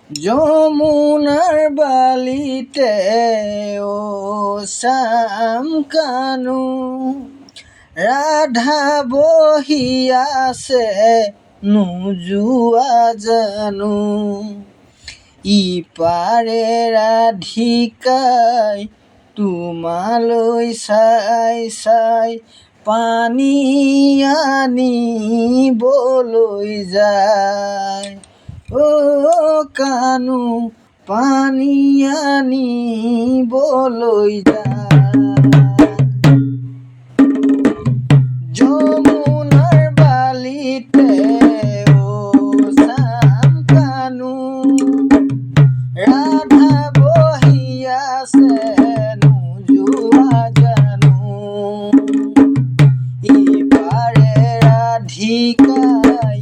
যমুনাৰ বালিতে ও শ্যাম কানু ৰাধা বহিয়াছে নোযোৱা জানো ইপাৰে ৰাধিকাই তোমালৈ চাই চাই পানী আনিবলৈ যায় ও কানু পানী আনিবলৈ যায় যমুনাৰ বালিতে ও শ্যাম কানু ৰাধা বহিয়াছে নোযোৱা জানো ইপাৰে ৰাধিকাই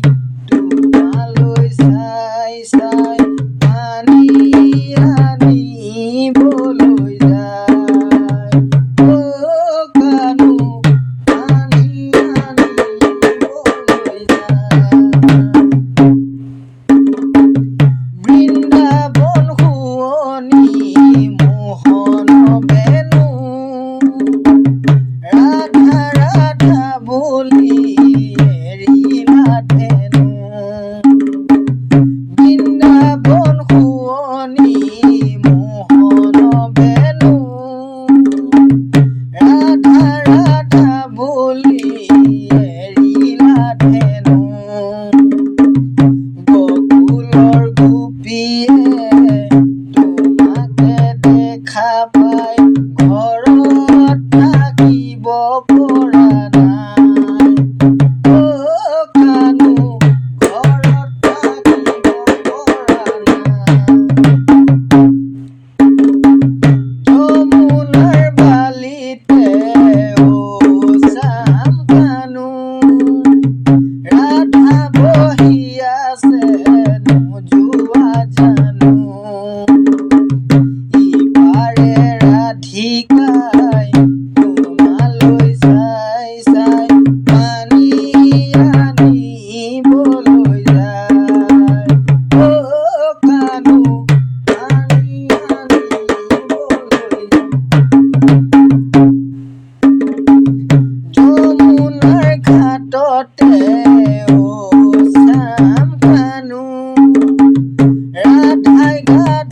তোমালৈ চাই চাই পানী আনিবলৈ যায় ও কানু পানী আনিবলৈ যায় বৃন্দাবন শুৱনি মোহন বেণু ৰাধা ৰাধা বুলি এৰিলা ধেনু বৃন্দাবন শুৱনি মোহন বেণু ৰাধা ৰাধা বুলি এৰিলা ধেনু বকুলৰ গোপীয়ে তোমাকে দেখা পাই ঘৰত থাকিব পৰা নাই ও কানু ঘৰত থাকিব পৰা নাই যমুনাৰ বালিতে ও শ্যাম কানু ৰাধা বহিয়াছে নোযোৱা জানো ইপাৰে ৰাধিকাই তোমালৈ চাই চাই পানী আনিবলৈ যায় ও কানু পানী আনিবলৈ যমুনাৰ ঘাটতে ও শ্যাম কানু ৰাধাই ঘাট